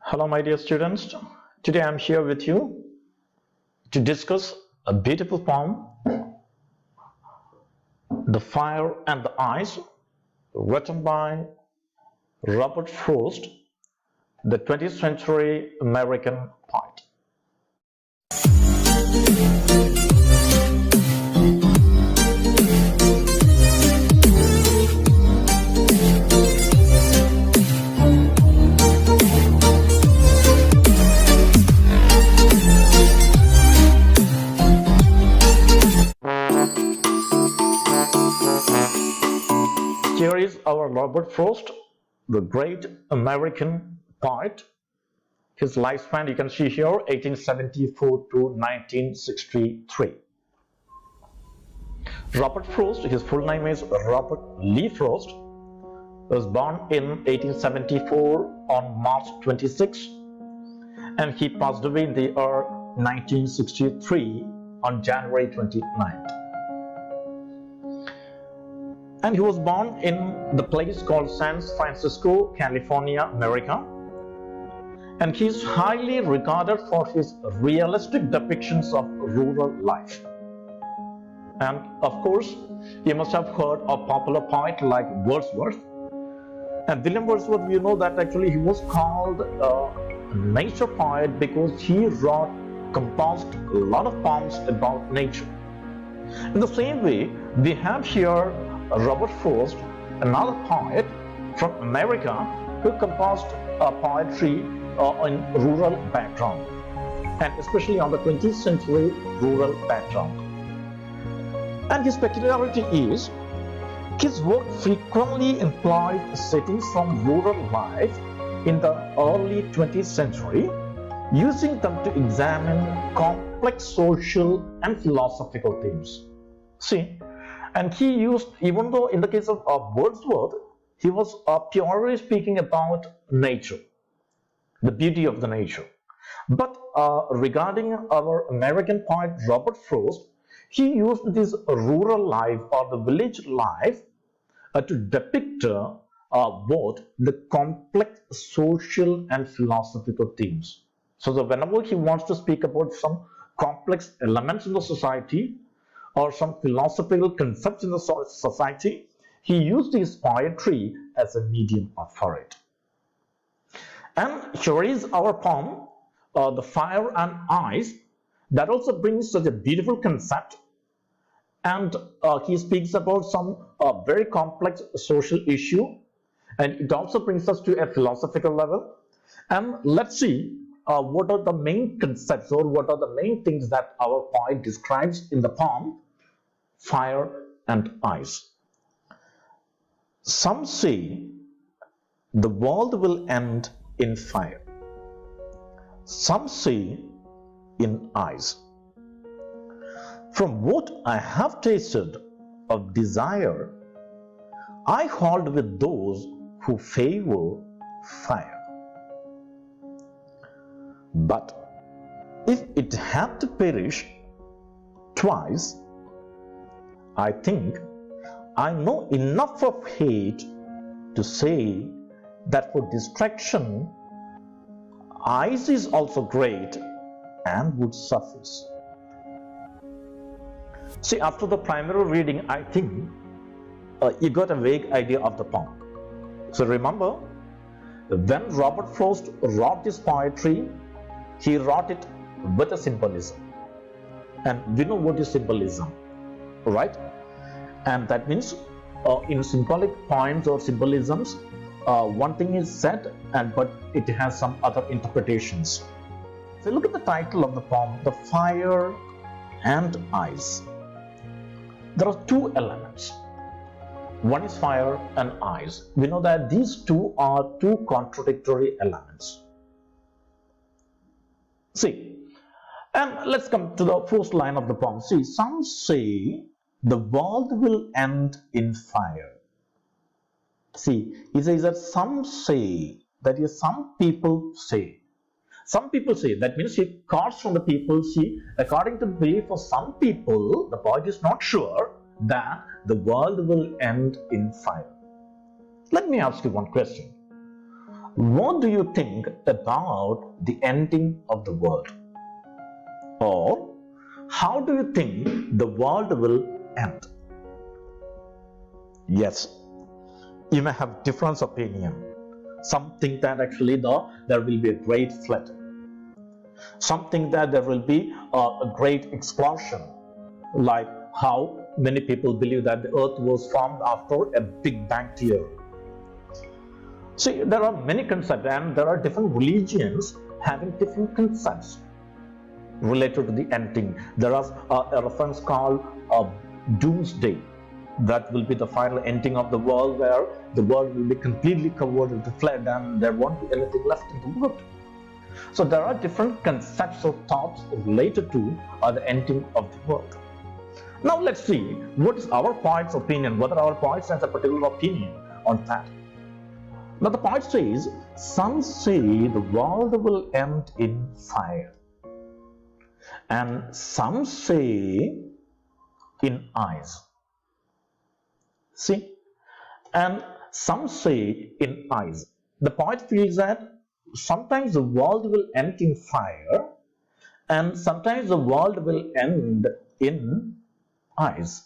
Hello my dear students, today I am here with you to discuss a beautiful poem, The Fire and the Ice, written by Robert Frost, the 20th century American poet. Here is our Robert Frost, the great American poet. His lifespan you can see here, 1874 to 1963. Robert Frost, his full name is Robert Lee Frost, was born in 1874 on March 26, and he passed away in the year 1963 on January 29th. And he was born in the place called San Francisco, California, America. And he is highly regarded for his realistic depictions of rural life. And of course, you must have heard of popular poet like Wordsworth. And William Wordsworth, you know that actually he was called a nature poet because he composed a lot of poems about nature. In the same way, we have here Robert Frost, another poet from America who composed poetry in rural background, and especially on the 20th century rural background. And his peculiarity is his work frequently employed settings from rural life in the early 20th century, using them to examine complex social and philosophical themes. See, and he used, even though in the case of Wordsworth, he was purely speaking about nature, the beauty of the nature. But regarding our American poet Robert Frost, he used this rural life or the village life to depict both the complex social and philosophical themes. So that whenever he wants to speak about some complex elements in the society, or some philosophical concepts in the society, he used his poetry as a medium for it. And here is our poem, The Fire and Ice, that also brings such a beautiful concept. And he speaks about some very complex social issue, and it also brings us to a philosophical level. And let's see what are the main concepts, or what are the main things that our poet describes in the poem, Fire and Ice. Some say the world will end in fire. Some say in ice. From what I have tasted of desire, I hold with those who favor fire. But if it had to perish twice, I think I know enough of hate to say that for distraction, ice is also great and would suffice. See, after the primary reading, I think you got a vague idea of the poem. So remember, when Robert Frost wrote this poetry, he wrote it with a symbolism. And we know what is symbolism, right? And that means in symbolic poems or symbolisms, one thing is said, but it has some other interpretations. So look at the title of the poem, The Fire and Ice. There are two elements. One is fire and ice. We know that these two are two contradictory elements. See, and let's come to the first line of the poem. See, some say the world will end in fire. See, he says that some say, that is, some people say. Some people say, that means he quotes from the people. See, according to the belief of some people, the poet is not sure that the world will end in fire. Let me ask you one question. What do you think about the ending of the world? Or how do you think the world will end? Yes, you may have different opinion. Some think that actually there will be a great flood. Some think that there will be a great explosion, like how many people believe that the earth was formed after a big bang theory. See, there are many concepts, and there are different religions having different concepts related to the ending. There is a reference called doomsday. That will be the final ending of the world, where the world will be completely covered with the flood and there won't be anything left in the world. So there are different concepts or thoughts related to the ending of the world. Now let's see what is our poet's opinion, whether our poet has a particular opinion on that. Now the poet says, some say the world will end in fire, and some say in ice. See, and some say in ice. The poet feels that sometimes the world will end in fire, and sometimes the world will end in ice.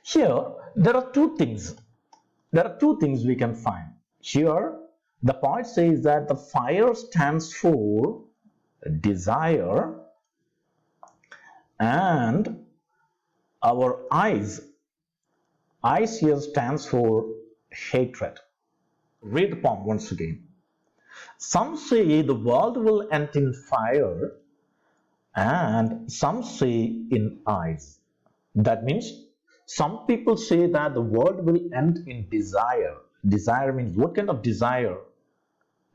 Here, there are two things. There are two things we can find. Here, the poet says that the fire stands for desire, and our eyes here stands for hatred. Read the poem once again. Some say the world will end in fire, and some say in ice. That means some people say that the world will end in desire. Desire means, what kind of desire?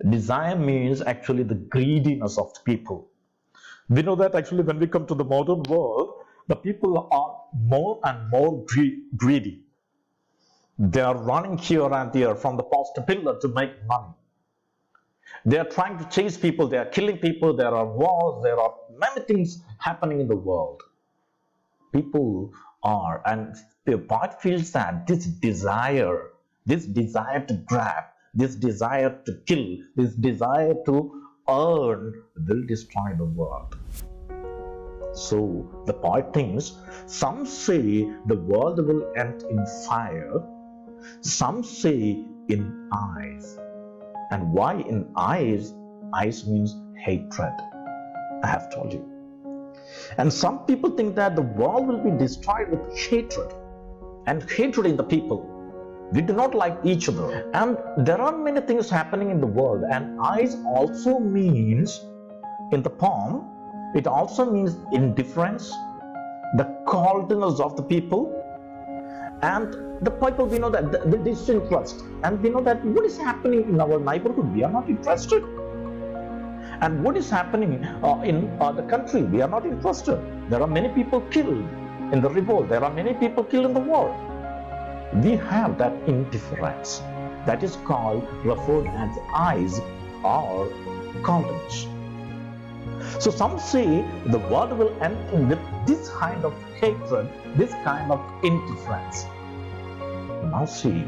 Desire means actually the greediness of the people. We know that actually when we come to the modern world, the people are more and more greedy. They are running here and there from the post to pillar to make money. They are trying to chase people, they are killing people, there are wars, there are many things happening in the world. People are, and the poet feels that this desire to grab, this desire to kill, this desire to earn will destroy the world. So the poet thinks, some say the world will end in fire, some say in ice. And why in ice? Ice means hatred, I have told you. And some people think that the world will be destroyed with hatred, and hatred in the people. We do not like each other, and there are many things happening in the world. And ice also means, in the poem, it also means indifference, the coldness of the people, and the people, we know that the disinterest, and we know that what is happening in our neighborhood, we are not interested, and what is happening in the country, we are not interested. There are many people killed in the revolt, there are many people killed in the war. We have that indifference, that is called, referred as ice or coldness. So some say the world will end with this kind of hatred, this kind of indifference. Now see,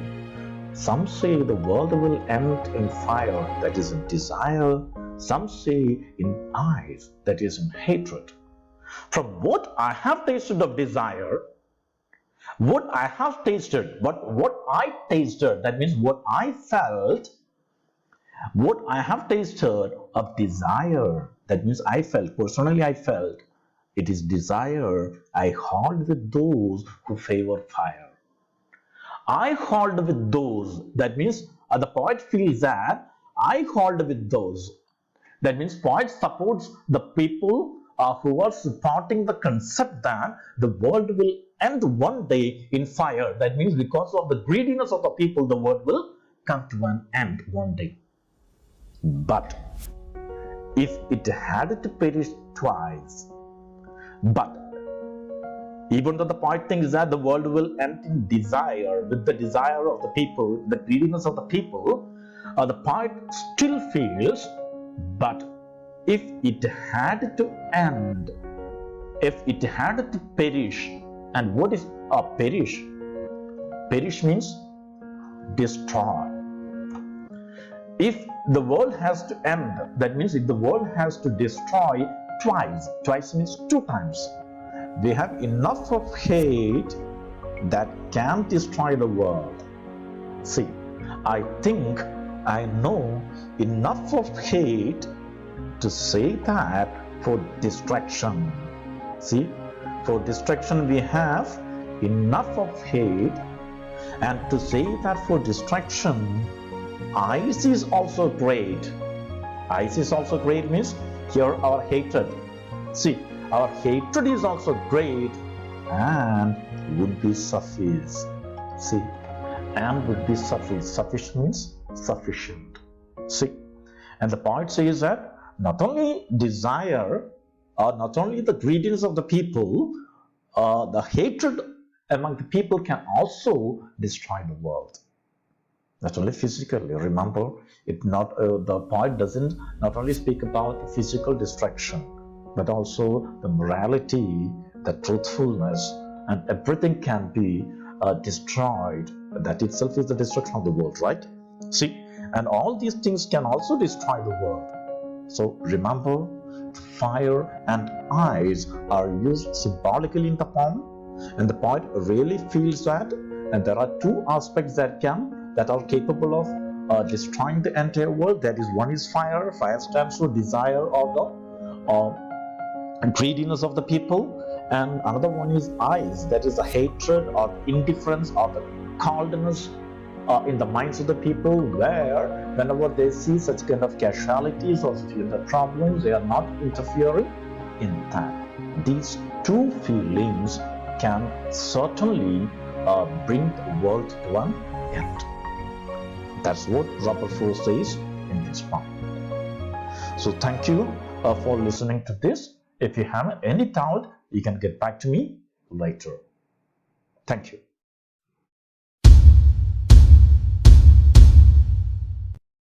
some say the world will end in fire, that is in desire. Some say in ice, that is in hatred. From what I have tasted of desire, what I have tasted, but what I tasted, that means what I felt, what I have tasted of desire, that means I felt, personally I felt, it is desire. I hold with those who favor fire. I hold with those, that means the poet feels that I hold with those. That means poet supports the people who are supporting the concept that the world will end one day in fire. That means because of the greediness of the people, the world will come to an end one day. But if it had to perish twice, but even though the poet thinks that the world will end in desire, with the desire of the people, the greediness of the people, the poet still feels, but if it had to end, if it had to perish, and what is perish? Perish means destroy. If the world has to end, that means if the world has to destroy twice means 2 times, we have enough of hate that can destroy the world. See, I think I know enough of hate to say that for distraction. See, for distraction we have enough of hate, and to say that for distraction, ice is also great. Ice is also great means here our hatred. See, our hatred is also great and would be suffice. See, and would be suffice. Sufficient means sufficient. See, and the point says that not only desire or not only the greediness of the people, the hatred among the people can also destroy the world. Not only physically. Remember, the point doesn't not only speak about physical destruction, but also the morality, the truthfulness, and everything can be destroyed. That itself is the destruction of the world, right? See, and all these things can also destroy the world. So remember, fire and ice are used symbolically in the poem, and the poet really feels that, and there are 2 aspects that are capable of destroying the entire world. That is, one is fire. Fire stands for desire or the greediness of the people, and another one is ice, that is the hatred or indifference or the coldness in the minds of the people, where whenever they see such kind of casualties or the problems, they are not interfering in that. These 2 feelings can certainly bring the world to an end. That's what Robert Frost says in this poem. So thank you for listening to this. If you have any doubt, you can get back to me later. Thank you.